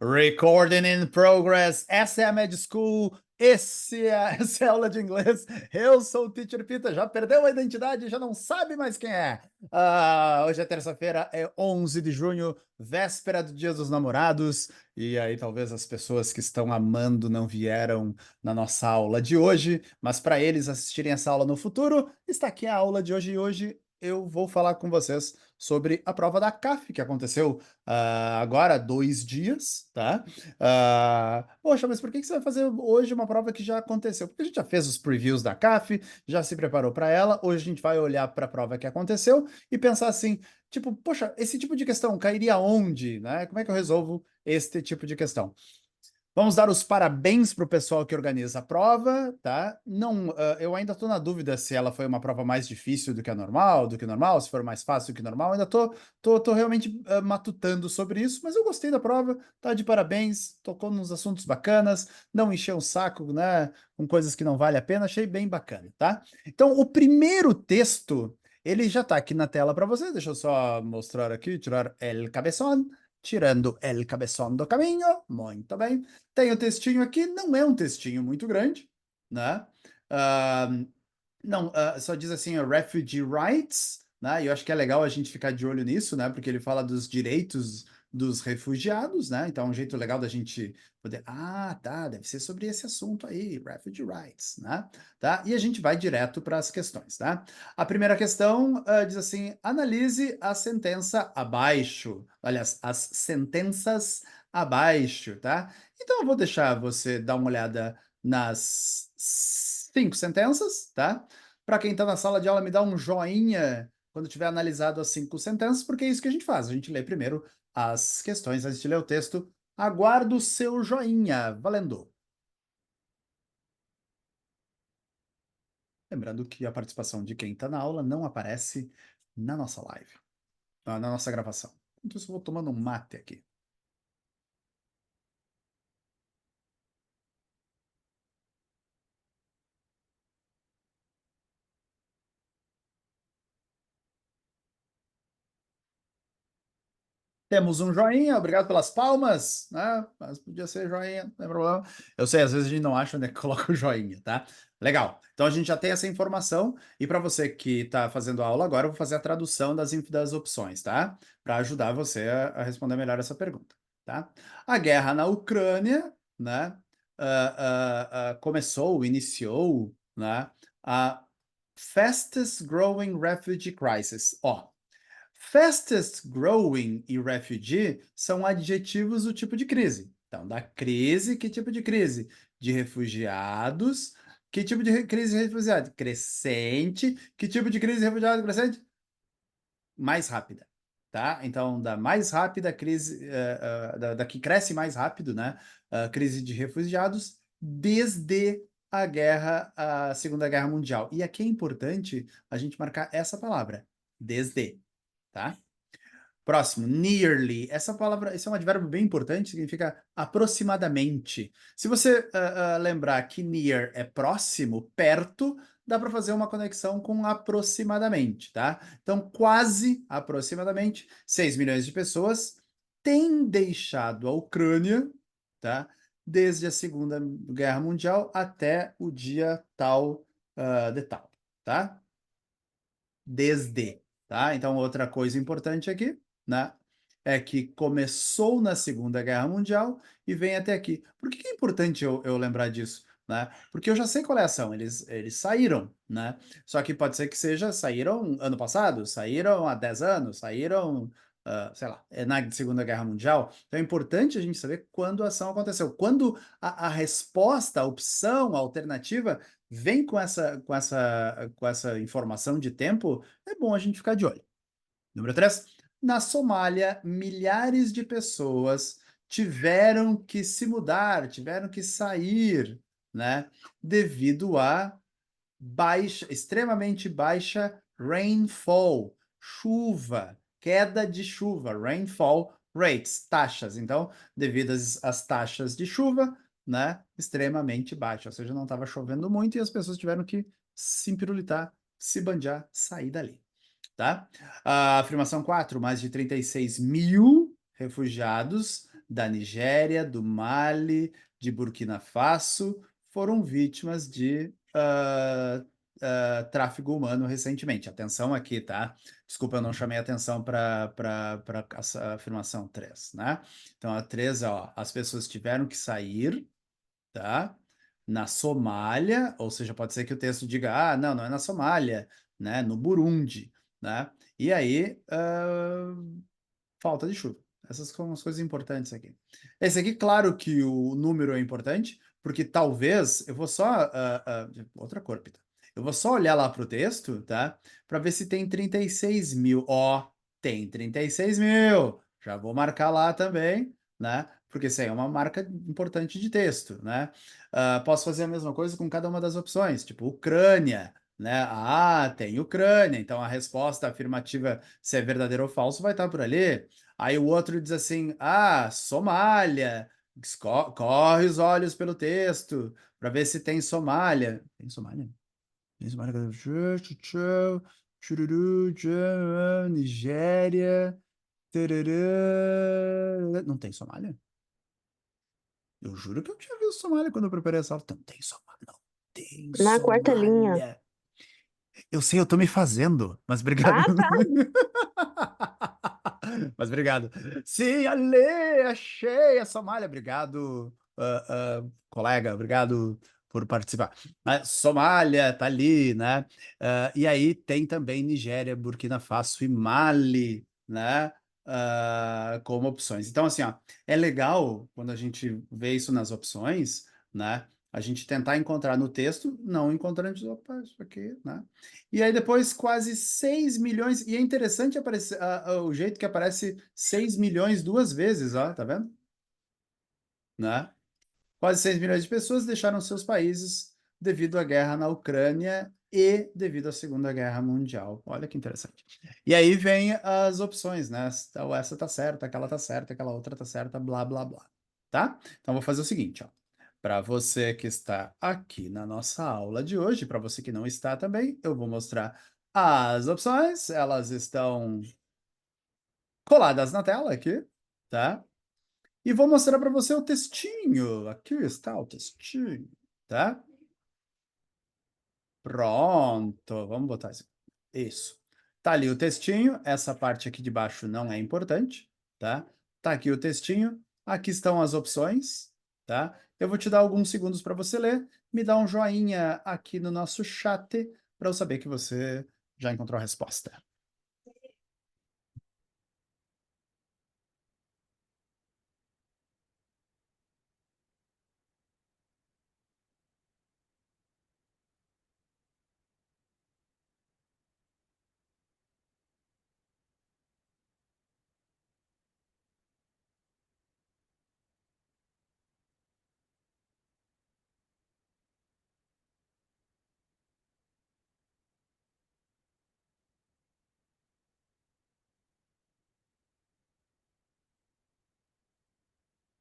Recording in progress. Essa é a Med School. Essa é a aula de inglês. Eu sou o Teacher Pita. Já perdeu a identidade? Já não sabe mais quem é? Hoje é terça-feira, é 11 de junho, véspera do Dia dos Namorados. E aí talvez as pessoas que estão amando não vieram na nossa aula de hoje, mas para eles assistirem essa aula no futuro, está aqui a aula de hoje. E hoje eu vou falar com vocês sobre a prova da CAF, que aconteceu agora há 2 dias, tá? Poxa, mas por que você vai fazer hoje uma prova que já aconteceu? Porque a gente já fez os previews da CAF, já se preparou para ela, hoje a gente vai olhar para a prova que aconteceu e pensar assim, tipo, poxa, esse tipo de questão cairia onde, né? Como é que eu resolvo este tipo de questão? Vamos dar os parabéns para o pessoal que organiza a prova, tá? Não, eu ainda estou na dúvida se ela foi uma prova mais difícil do que normal, se for mais fácil do que normal. Ainda tô realmente matutando sobre isso, mas eu gostei da prova, tá de parabéns, tocou nos assuntos bacanas, não encheu o saco, né, com coisas que não vale a pena, achei bem bacana, tá? Então, o primeiro texto, ele já está aqui na tela para você, deixa eu só mostrar aqui, tirar el cabeçón. Tirando el cabeçón do caminho, muito bem. Tem o textinho aqui, não é um textinho muito grande, né? Ah, não, só diz assim, refugee rights, né? E eu acho que é legal a gente ficar de olho nisso, né? Porque ele fala dos direitos dos refugiados, né? Então é um jeito legal da gente poder, tá, deve ser sobre esse assunto aí, refugee rights, né? Tá? E a gente vai direto para as questões, tá? A primeira questão diz assim, analise a sentença abaixo, aliás, as sentenças abaixo, tá? Então eu vou deixar você dar uma olhada nas 5 sentenças, tá? Para quem está na sala de aula, me dá um joinha quando tiver analisado as 5 sentenças, porque é isso que a gente faz. A gente lê primeiro as questões antes de ler o texto. Aguardo o seu joinha. Valendo! Lembrando que a participação de quem está na aula não aparece na nossa live, na nossa gravação. Então, eu vou tomando um mate aqui. Temos um joinha, obrigado pelas palmas, né? Mas podia ser joinha, não tem problema. Eu sei, às vezes a gente não acha onde é que coloca o joinha, tá? Legal. Então a gente já tem essa informação. E para você que está fazendo a aula agora, eu vou fazer a tradução das opções, tá? Para ajudar você a responder melhor essa pergunta, tá? A guerra na Ucrânia, né? Iniciou, né? A fastest growing refugee crisis. Ó, fastest growing e refugee são adjetivos do tipo de crise. Então, da crise, que tipo de crise? De refugiados. Que tipo de crise de refugiado? Crescente. Que tipo de crise de refugiado crescente? Mais rápida, tá? Então, da mais rápida crise, da que cresce mais rápido, né? A crise de refugiados, desde a Segunda Guerra Mundial. E aqui é importante a gente marcar essa palavra, desde, tá? Próximo, nearly. Essa palavra, esse é um advérbio bem importante, significa aproximadamente. Se você lembrar que near é próximo, perto, dá para fazer uma conexão com aproximadamente, tá? Então, quase aproximadamente 6 milhões de pessoas têm deixado a Ucrânia, tá? Desde a Segunda Guerra Mundial até o dia tal de tal, tá? Desde, tá? Então, outra coisa importante aqui, né, é que começou na Segunda Guerra Mundial e vem até aqui. Por que é importante eu lembrar disso? Né? Porque eu já sei qual é a ação, eles saíram, né? Só que pode ser que saíram ano passado, saíram há 10 anos, saíram, sei lá, na Segunda Guerra Mundial. Então é importante a gente saber quando a ação aconteceu. Quando a resposta, a opção, a alternativa vem com essa informação de tempo, é bom a gente ficar de olho. Número 3. Na Somália, milhares de pessoas tiveram que se mudar, tiveram que sair, né? Devido a extremamente baixa rainfall, chuva, queda de chuva, rainfall rates, taxas. Então, devido às taxas de chuva, né, extremamente baixa, ou seja, não estava chovendo muito e as pessoas tiveram que se empirulitar, se banjar, sair dali, tá? A afirmação 4, mais de 36 mil refugiados da Nigéria, do Mali, de Burkina Faso, foram vítimas de tráfego humano recentemente. Atenção aqui, tá? Desculpa, eu não chamei atenção para essa afirmação 3, né? Então, a 3, ó, as pessoas tiveram que sair, tá? Na Somália, ou seja, pode ser que o texto diga, não, não é na Somália, né? No Burundi, né? E aí, falta de chuva. Essas são as coisas importantes aqui. Esse aqui, claro que o número é importante, porque talvez eu vou só outra cor, Pita. Eu vou só olhar lá para o texto, tá? Para ver se tem 36 mil. Ó, tem 36 mil. Já vou marcar lá também, né? Porque isso aí é uma marca importante de texto, né? Posso fazer a mesma coisa com cada uma das opções, tipo Ucrânia, né? Ah, tem Ucrânia, então a resposta afirmativa, se é verdadeiro ou falso, vai estar por ali. Aí o outro diz assim: Somália. Corre os olhos pelo texto para ver se tem Somália. Tem Somália? Tem Somália? Chururu, Nigéria. Tarará. Não tem Somália? Eu juro que eu tinha visto Somália quando eu preparei essa aula. Não tem Somália, não. Tem Na quarta linha. Somália. Eu sei, eu tô me fazendo, mas obrigado. Ah, tá. Mas obrigado. Sim, Ale, achei a Somália. Obrigado, colega, obrigado por participar. Somália tá ali, né? E aí tem também Nigéria, Burkina Faso e Mali, né? Como opções. Então, assim, ó, é legal quando a gente vê isso nas opções, né? A gente tentar encontrar no texto, não encontrando, opa, isso aqui, né? E aí depois quase 6 milhões, e é interessante aparecer, o jeito que aparece 6 milhões duas vezes, ó, tá vendo? Né? Quase 6 milhões de pessoas deixaram seus países devido à guerra na Ucrânia e devido à Segunda Guerra Mundial. Olha que interessante. E aí vem as opções, né? Então, essa tá certa, aquela tá certa, aquela outra tá certa, blá, blá, blá. Tá? Então, vou fazer o seguinte, ó. Para você que está aqui na nossa aula de hoje, para você que não está também, eu vou mostrar as opções. Elas estão coladas na tela aqui, tá? E vou mostrar para você o textinho. Aqui está o textinho, tá? Pronto, vamos botar isso. Isso. Tá ali o textinho, essa parte aqui de baixo não é importante, tá? Tá aqui o textinho, aqui estão as opções, tá? Eu vou te dar alguns segundos para você ler, me dá um joinha aqui no nosso chat para eu saber que você já encontrou a resposta.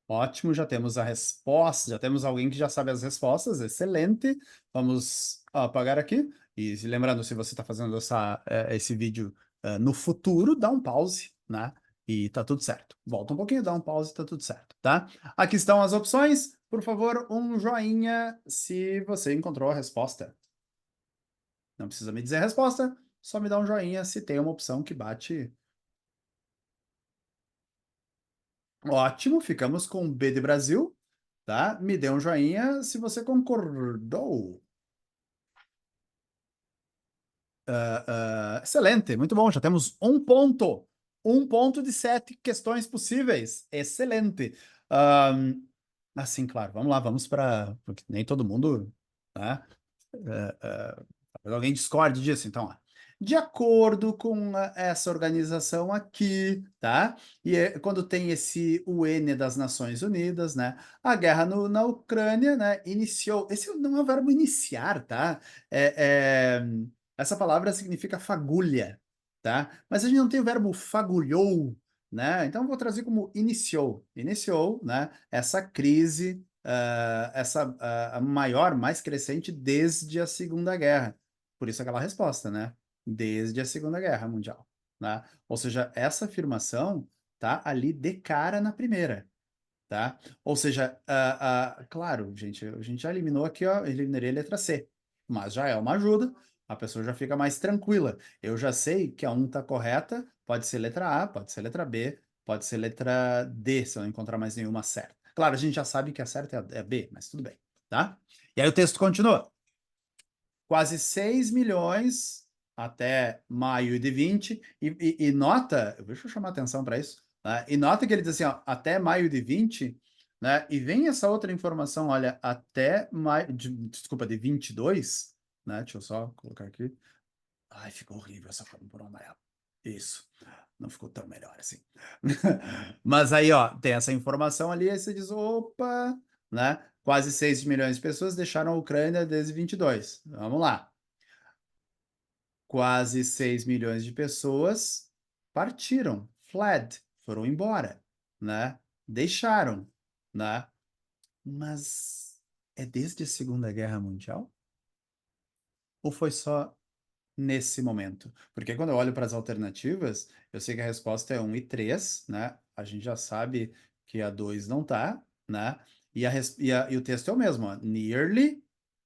Ótimo, já temos a resposta, já temos alguém que já sabe as respostas, excelente. Vamos apagar aqui. E lembrando, se você está fazendo esse vídeo no futuro, dá um pause, né? E tá tudo certo. Volta um pouquinho, dá um pause, tá tudo certo, tá? Aqui estão as opções. Por favor, um joinha se você encontrou a resposta. Não precisa me dizer a resposta, só me dá um joinha se tem uma opção que bate. Ótimo, ficamos com B de Brasil. Tá? Me dê um joinha se você concordou. Excelente, muito bom. Já temos um ponto. Um ponto de 7 questões possíveis. Excelente. Assim, claro, vamos lá, vamos para. Porque nem todo mundo. Né? Talvez alguém discorde disso, então, ó. De acordo com essa organização aqui, tá? E quando tem esse UN das Nações Unidas, né? A guerra na Ucrânia, né? Iniciou. Esse não é o verbo iniciar, tá? Essa palavra significa fagulha, tá? Mas a gente não tem o verbo fagulhou, né? Então eu vou trazer como iniciou. Iniciou, né? Essa crise, a maior, mais crescente desde a Segunda Guerra. Por isso aquela resposta, né? Desde a Segunda Guerra Mundial, né? Ou seja, essa afirmação tá ali de cara na primeira. tá? Ou seja, claro, gente, a gente já eliminou aqui, ó, eliminaria a letra C, mas já é uma ajuda, a pessoa já fica mais tranquila. Eu já sei que a 1 está correta, pode ser letra A, pode ser letra B, pode ser letra D, se eu não encontrar mais nenhuma certa. Claro, a gente já sabe que a certa é a B, mas tudo bem, tá? E aí o texto continua. Quase 6 milhões até maio de 20, e nota, deixa eu chamar atenção para isso, né? E nota que ele diz assim, ó, até maio de 20, né? E vem essa outra informação, olha, até maio, desculpa, de 22, né? Deixa eu só colocar aqui. Ai, ficou horrível essa forma por um amarelo. Isso. Não ficou tão melhor assim. Mas aí, ó, tem essa informação ali, aí você diz, opa, né? Quase 6 milhões de pessoas deixaram a Ucrânia desde 22. Vamos lá. Quase 6 milhões de pessoas partiram, fled, foram embora, né? Deixaram, né? Mas é desde a Segunda Guerra Mundial? Ou foi só nesse momento? Porque quando eu olho para as alternativas, eu sei que a resposta é 1 e 3, né? A gente já sabe que a 2 não tá, né? E o texto é o mesmo, ó. Nearly,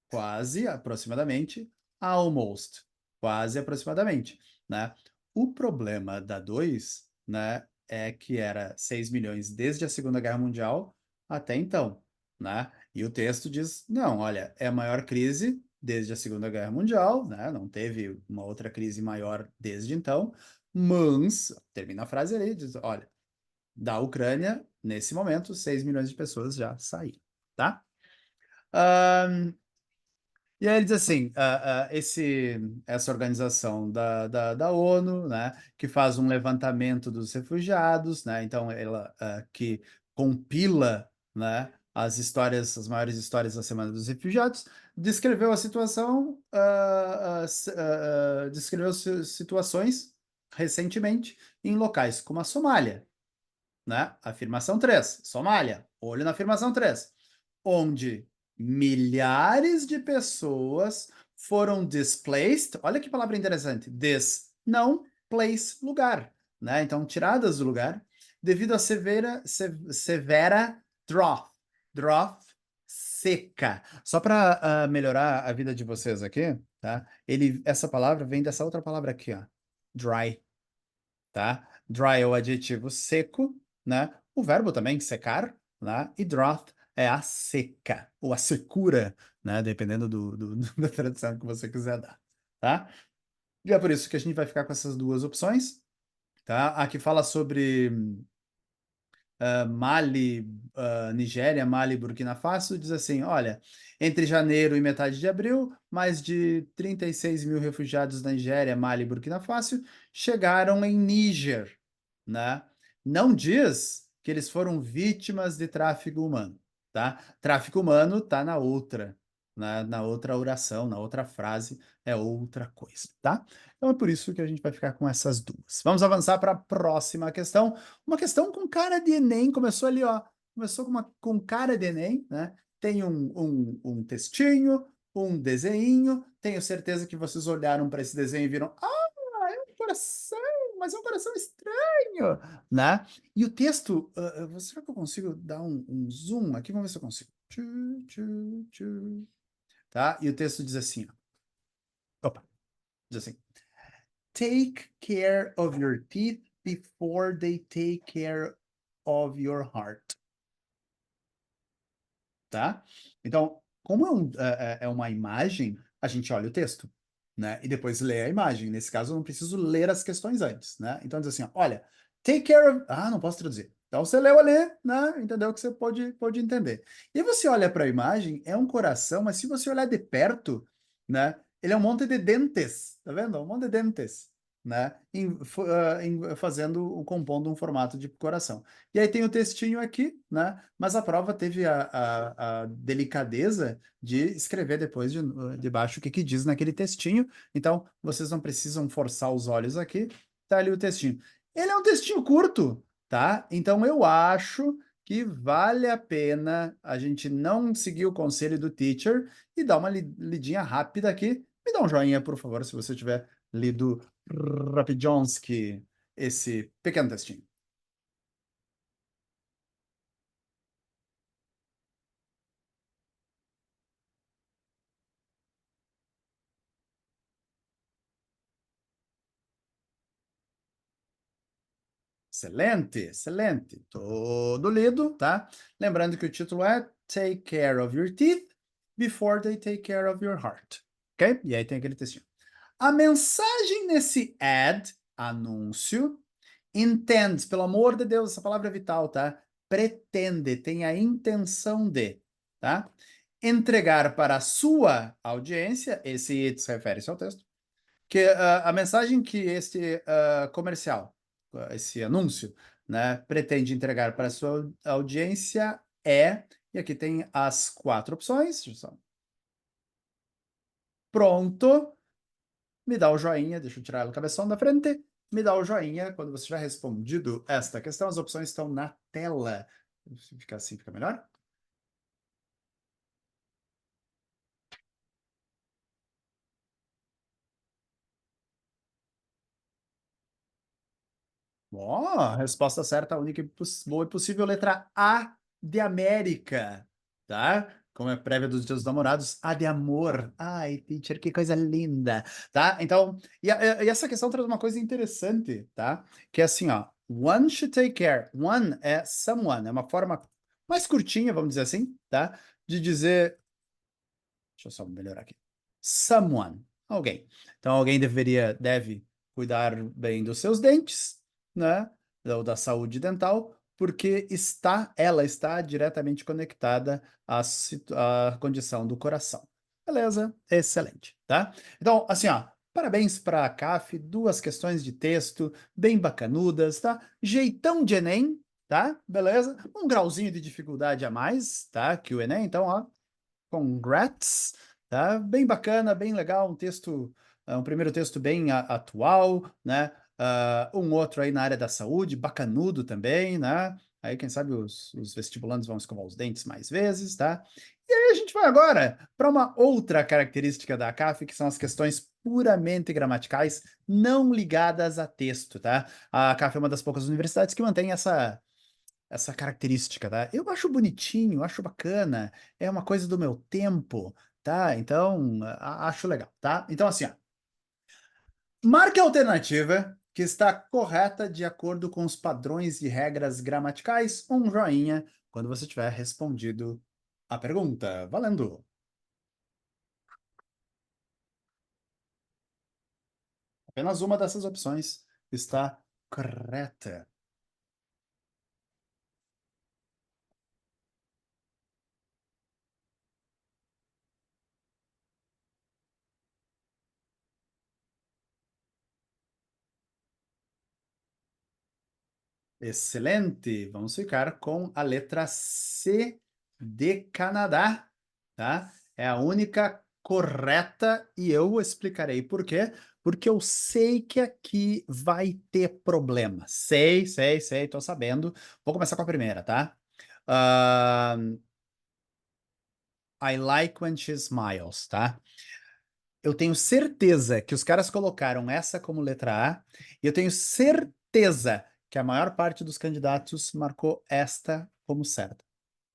quase, aproximadamente, almost, quase, aproximadamente, né? O problema da 2, né, é que era 6 milhões desde a Segunda Guerra Mundial até então, né? E o texto diz, não, olha, é a maior crise desde a Segunda Guerra Mundial, né? Não teve uma outra crise maior desde então, mas, termina a frase ali, diz, olha, da Ucrânia, nesse momento, 6 milhões de pessoas já saíram, tá? E aí ele diz assim, essa organização da ONU, né, que faz um levantamento dos refugiados, né, então ela que compila, né, as histórias, as maiores histórias da Semana dos Refugiados, descreveu a situação, descreveu situações recentemente em locais como a Somália, né? Afirmação 3, Somália, olho na afirmação 3, onde milhares de pessoas foram displaced, olha que palavra interessante, não place, lugar, né? Então, tiradas do lugar, devido a severa drought, seca. Só para melhorar a vida de vocês aqui, tá? Essa palavra vem dessa outra palavra aqui, ó, dry, tá? Dry é o adjetivo seco, né? O verbo também, secar, né? E drought é a seca, ou a secura, né? Dependendo da tradução que você quiser dar, tá? E é por isso que a gente vai ficar com essas duas opções, tá? Aqui fala sobre Mali, Nigéria, Mali, Burkina Faso, diz assim, olha, entre janeiro e metade de abril, mais de 36 mil refugiados da Nigéria, Mali e Burkina Faso chegaram em Níger, né? Não diz que eles foram vítimas de tráfico humano, tá? Tráfico humano tá na outra oração, na outra frase, é outra coisa, tá? Então é por isso que a gente vai ficar com essas duas. Vamos avançar para a próxima questão. Uma questão com cara de Enem, começou ali, ó. Começou com cara de Enem, né? Tem um textinho, um desenho. Tenho certeza que vocês olharam para esse desenho e viram, é um coração, mas é um coração estranho, né? E o texto, será que eu consigo dar um zoom aqui? Vamos ver se eu consigo. Tá? E o texto diz assim, ó. Opa, diz assim. Take care of your teeth before they take care of your heart. Tá? Então, como é uma imagem, a gente olha o texto, né? E depois lê a imagem. Nesse caso, eu não preciso ler as questões antes, né? Então, diz assim, ó, olha, take care of... Ah, não posso traduzir. Então, você leu ali, né? Entendeu que você pode entender. E você olha para a imagem, é um coração, mas se você olhar de perto, né? Ele é um monte de dentes, tá vendo? Um monte de dentes, né? Compondo um formato de coração. E aí tem o textinho aqui, né? Mas a prova teve a delicadeza de escrever depois de baixo o que que diz naquele textinho. Então, vocês não precisam forçar os olhos aqui. Tá ali o textinho. Ele é um textinho curto, tá? Então, eu acho que vale a pena a gente não seguir o conselho do teacher e dar uma lidinha rápida aqui. Me dá um joinha, por favor, se você tiver lido rapidionski esse pequeno textinho. Excelente, excelente. Todo lido, tá? Lembrando que o título é Take Care of Your Teeth Before They Take Care of Your Heart. Ok? E aí tem aquele textinho. A mensagem nesse ad, anúncio, intends, pelo amor de Deus, essa palavra é vital, tá? Pretende, tem a intenção de, tá? Entregar para a sua audiência, esse it se refere ao texto, que a mensagem que este comercial, esse anúncio, né, pretende entregar para a sua audiência é, e aqui tem as 4 opções, pronto, me dá o joinha, deixa eu tirar o cabeção da frente, me dá o joinha quando você já respondido esta questão, as opções estão na tela. Se ficar assim, fica melhor? Ó, a resposta certa, única e boa e possível, letra A de América, tá? Como é prévia dos Dias dos Namorados, A de amor. Ai, teacher, que coisa linda, tá? Então, e essa questão traz uma coisa interessante, tá? Que é assim, ó, one should take care. One é someone, é uma forma mais curtinha, vamos dizer assim, tá? De dizer, deixa eu só melhorar aqui. Someone, alguém. Então, alguém deve cuidar bem dos seus dentes, né? Ou da saúde dental, porque ela está diretamente conectada à condição do coração. Beleza? Excelente, tá? Então, assim, ó, parabéns para a CAF, 2 questões de texto bem bacanudas, tá? Jeitão de Enem, tá? Beleza? Um grauzinho de dificuldade a mais, tá? Que o Enem, então, ó, congrats, tá? Bem bacana, bem legal, um texto, um primeiro texto bem atual, né? Um outro aí na área da saúde, bacanudo também, né? Aí, quem sabe, os vestibulandos vão escovar os dentes mais vezes, tá? E aí a gente vai agora para uma outra característica da CAF, que são as questões puramente gramaticais, não ligadas a texto, tá? A CAF é uma das poucas universidades que mantém essa característica, tá? Eu acho bonitinho, acho bacana, é uma coisa do meu tempo, tá? Então, acho legal, tá? Então, assim, ó, marque a alternativa que está correta de acordo com os padrões e regras gramaticais, um joinha quando você tiver respondido a pergunta. Valendo! Apenas uma dessas opções está correta. Excelente! Vamos ficar com a letra C de Canadá, tá? É a única correta e eu explicarei por quê. Porque eu sei que aqui vai ter problema. Sei, tô sabendo. Vou começar com a primeira, tá? I like when she smiles, tá? Eu tenho certeza que os caras colocaram essa como letra A, e eu tenho certeza que a maior parte dos candidatos marcou esta como certa,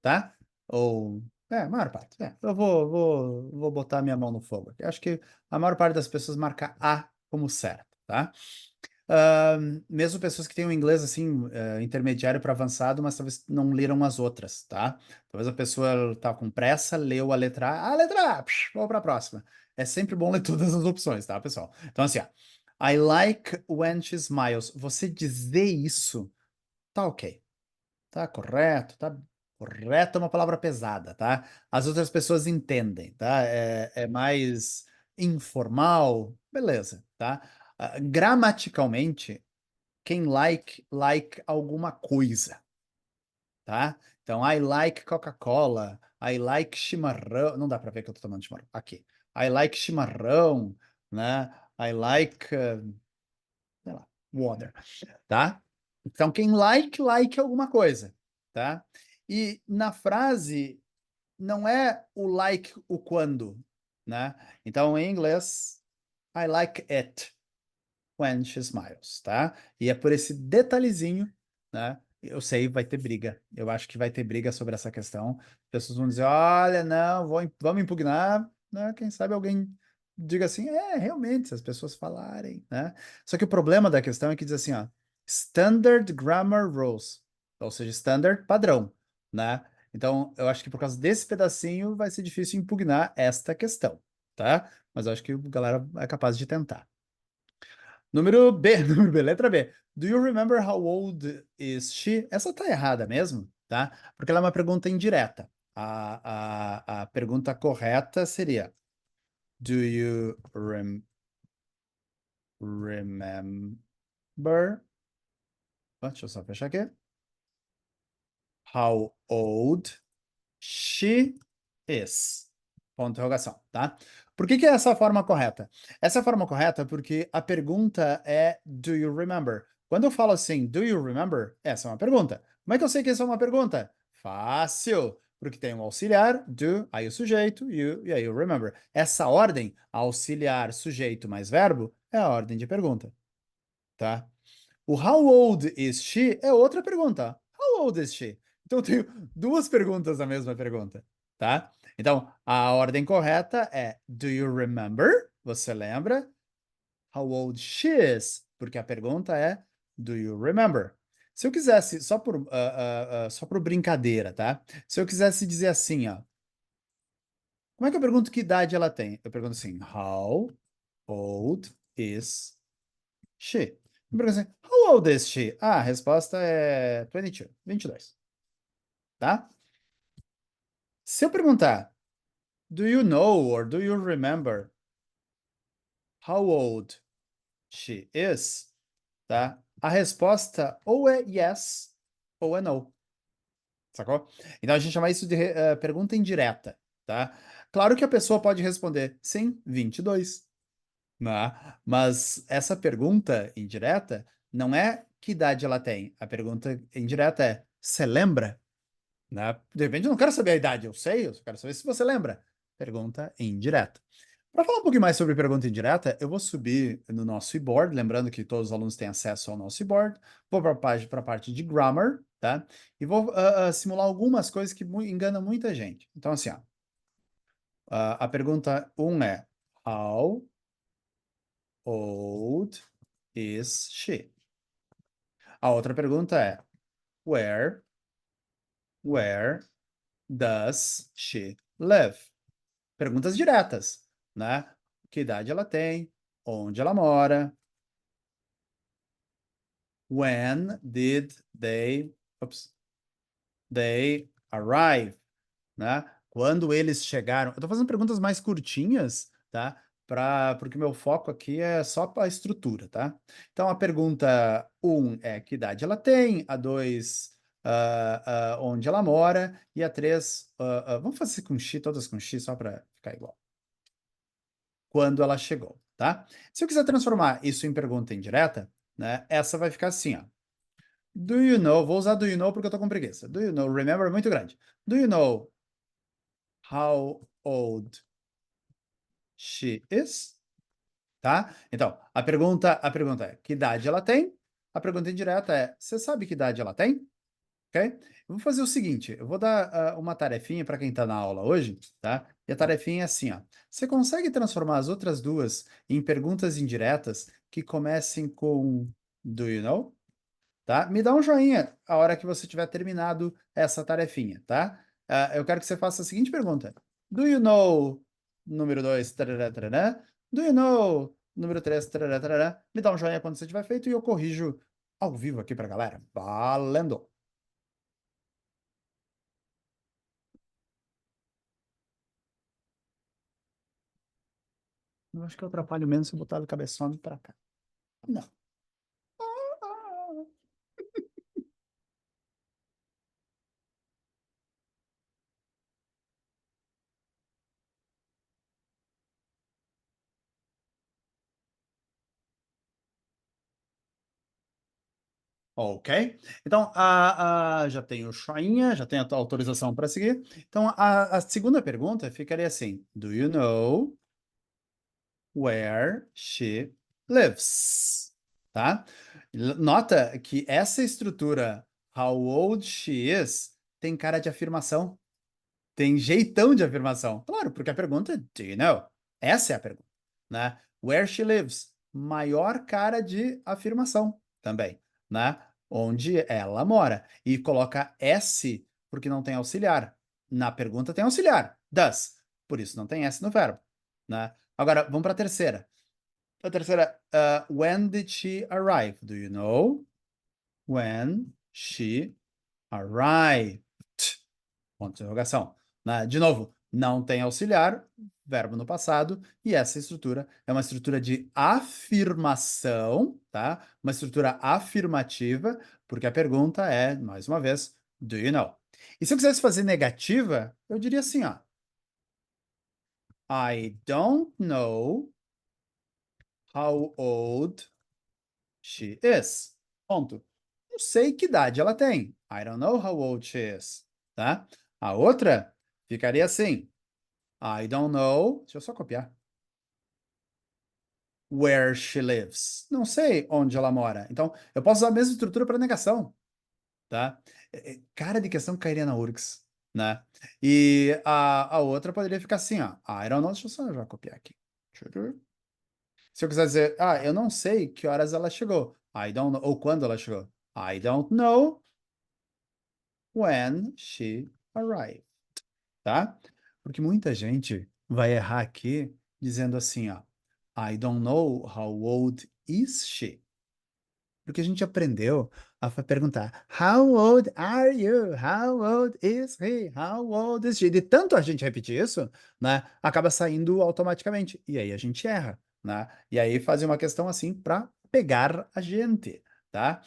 tá? Ou, a maior parte. Eu vou botar minha mão no fogo aqui. Acho que a maior parte das pessoas marca A como certa, tá? Mesmo pessoas que têm um inglês assim, intermediário para avançado, mas talvez não leram as outras, tá? Talvez a pessoa tá com pressa, leu a letra A, vamos para a próxima. É sempre bom ler todas as opções, tá, pessoal? Então, assim, ó, I like when she smiles. Você dizer isso, tá ok. Tá correto, tá correto é uma palavra pesada, tá? As outras pessoas entendem, tá? É mais informal, beleza, tá? Gramaticalmente, quem like alguma coisa, tá? Então, I like Coca-Cola, I like chimarrão, não dá para ver que eu tô tomando chimarrão, aqui. I like chimarrão, né? I like, sei lá, water, tá? Então, quem like alguma coisa, tá? E na frase, não é o like o quando, né? Então, em inglês, I like it when she smiles, tá? E é por esse detalhezinho, né? Eu sei, vai ter briga. Eu acho que vai ter briga sobre essa questão. As pessoas vão dizer, olha, não, vamos impugnar, né? Quem sabe alguém diga assim, realmente, se as pessoas falarem, né? Só que o problema da questão é que diz assim, ó, Standard Grammar Rules, ou seja, standard padrão, né? Então, eu acho que por causa desse pedacinho vai ser difícil impugnar esta questão, tá? Mas eu acho que a galera é capaz de tentar. Número B, número B, letra B. Do you remember how old is she? Essa tá errada mesmo, tá? Porque ela é uma pergunta indireta. A pergunta correta seria: Do you remember? Deixa eu só fechar aqui. How old she is. Ponto de interrogação, tá? Por que que é essa a forma correta? Essa é a forma correta porque a pergunta é do you remember? Quando eu falo assim, do you remember? Essa é uma pergunta. Como é que eu sei que essa é uma pergunta? Fácil, porque tem um auxiliar, do, aí o sujeito, you, e aí o remember. Essa ordem, auxiliar, sujeito mais verbo, é a ordem de pergunta, tá? O how old is she é outra pergunta. How old is she? Então eu tenho duas perguntas na mesma pergunta, tá? Então, a ordem correta é do you remember? Você lembra? How old she is? Porque a pergunta é do you remember? Se eu quisesse, só por brincadeira, tá? Se eu quisesse dizer assim, ó. Como é que eu pergunto que idade ela tem? Eu pergunto assim, how old is she? Eu pergunto assim, how old is she? Ah, a resposta é 22, 22, tá? Se eu perguntar, do you know or do you remember how old she is? Tá? A resposta ou é yes ou é no. Sacou? Então a gente chama isso de pergunta indireta, tá? Claro que a pessoa pode responder sim, 22, né? Mas essa pergunta indireta não é que idade ela tem. A pergunta indireta é: você lembra? Né? De repente eu não quero saber a idade, eu sei, eu só quero saber se você lembra. Pergunta indireta. Para falar um pouquinho mais sobre pergunta indireta, eu vou subir no nosso e-board, lembrando que todos os alunos têm acesso ao nosso e-board. Vou para a parte de grammar, tá? E vou simular algumas coisas que enganam muita gente. Então, assim, ó, a pergunta 1 é: How old is she? A outra pergunta é: Where does she live? Perguntas diretas, né? Que idade ela tem? Onde ela mora? When did they arrive, né? Quando eles chegaram. Eu tô fazendo perguntas mais curtinhas, tá? Porque meu foco aqui é só para a estrutura, tá? Então a pergunta 1 é que idade ela tem, a 2 onde ela mora, e a 3 vamos fazer com X, todas com X, só para ficar igual. Quando ela chegou, tá? Se eu quiser transformar isso em pergunta indireta, né? Essa vai ficar assim, ó. Do you know? Vou usar do you know porque eu tô com preguiça. Do you know? Remember é muito grande. Do you know how old she is? Tá? Então, a pergunta é: que idade ela tem? A pergunta indireta é: você sabe que idade ela tem? Ok? Eu vou fazer o seguinte: eu vou dar uma tarefinha para quem está na aula hoje, tá? E a tarefinha é assim, ó. Você consegue transformar as outras duas em perguntas indiretas que comecem com do you know? Tá? Me dá um joinha a hora que você tiver terminado essa tarefinha, tá? Eu quero que você faça a seguinte pergunta: Do you know, número 2, tarará, tarará? Do you know, número 3, tarará, tarará? Me dá um joinha quando você tiver feito e eu corrijo ao vivo aqui pra galera. Valendo! Eu acho que eu atrapalho menos se eu botar o cabeçone pra cá. Não. Ok. Então, já tenho o joinha, já tenho a autorização para seguir. Então, a segunda pergunta ficaria assim: Do you know where she lives? Tá? Nota que essa estrutura, how old she is, tem cara de afirmação. Tem jeitão de afirmação. Claro, porque a pergunta é, do you know? Essa é a pergunta, né? Where she lives, maior cara de afirmação também. né? Onde ela mora. E coloca S porque não tem auxiliar. Na pergunta tem auxiliar, does. Por isso não tem S no verbo, né? Agora, vamos para a terceira. A terceira, when did she arrive? Do you know? When she arrived. Ponto de interrogação. Né? De novo, não tem auxiliar, verbo no passado, e essa estrutura é uma estrutura de afirmação, tá? Uma estrutura afirmativa, porque a pergunta é, mais uma vez, do you know? E se eu quisesse fazer negativa, eu diria assim, ó. I don't know how old she is. Ponto. Não sei que idade ela tem. I don't know how old she is. Tá? A outra ficaria assim. I don't know. Deixa eu só copiar. Where she lives. Não sei onde ela mora. Então, eu posso usar a mesma estrutura para negação. Tá? Cara de questão que cairia na URGS. Né? E a outra poderia ficar assim, ó. I don't know. Deixa eu só já copiar aqui. Se eu quiser dizer, eu não sei que horas ela chegou. I don't know. Ou quando ela chegou. I don't know when she arrived. Tá? Porque muita gente vai errar aqui dizendo assim, ó. I don't know how old is she? Porque a gente aprendeu a perguntar How old are you? How old is he? How old is she? De tanto a gente repetir isso, né, acaba saindo automaticamente. E aí a gente erra, né? E aí fazer uma questão assim para pegar a gente, tá?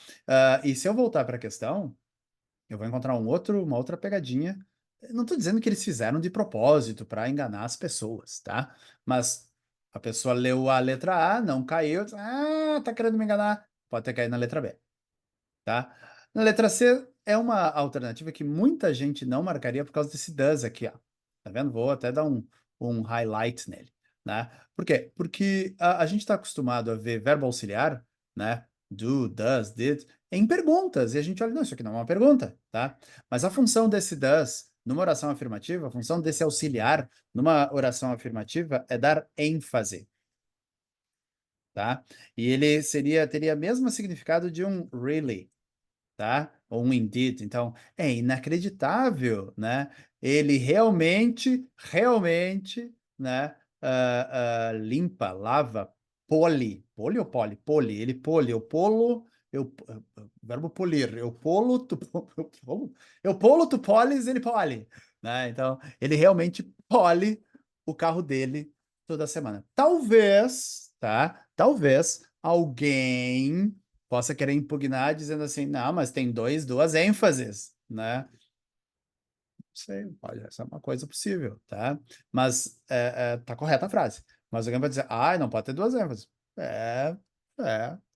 E se eu voltar para a questão, eu vou encontrar uma outra pegadinha. Eu não estou dizendo que eles fizeram de propósito para enganar as pessoas, tá? Mas a pessoa leu a letra A, não caiu, disse, tá querendo me enganar. Pode ter caído na letra B, tá? Na letra C é uma alternativa que muita gente não marcaria por causa desse does aqui, ó. Tá vendo? Vou até dar um highlight nele, né? Por quê? Porque a gente está acostumado a ver verbo auxiliar, né? Do, does, did, em perguntas. E a gente olha, não, isso aqui não é uma pergunta, tá? Mas a função desse does numa oração afirmativa, a função desse auxiliar numa oração afirmativa é dar ênfase, tá? E ele teria o mesmo significado de um really, tá? Ou um indeed. Então, é inacreditável, né? Ele realmente, né? Limpa, lava, poli ou poli? Poli, ele poli, eu polo, verbo polir, eu polo, eu polo, tu polis, ele poli, né? Então, ele realmente poli o carro dele toda semana. Talvez, tá? Talvez alguém possa querer impugnar dizendo assim, não, mas tem duas ênfases, né? Não sei, pode, essa é uma coisa possível, tá? Mas tá correta a frase. Mas alguém vai dizer, não pode ter duas ênfases.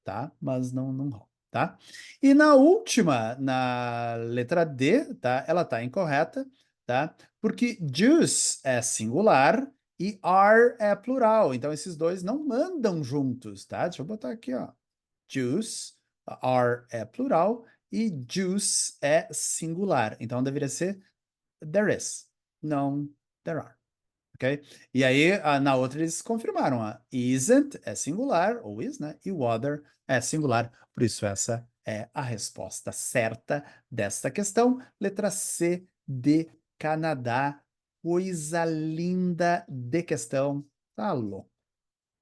Tá? Mas não rola, tá? E na última, na letra D, tá? Ela tá incorreta, tá? Porque juice é singular e are é plural. Então, esses dois não andam juntos, tá? Deixa eu botar aqui, ó. Juice, are é plural e juice é singular. Então deveria ser there is, não there are. Ok? E aí na outra eles confirmaram a isn't é singular, ou is, né? E other é singular. Por isso essa é a resposta certa desta questão. Letra C de Canadá. Coisa linda de questão. Tá louco.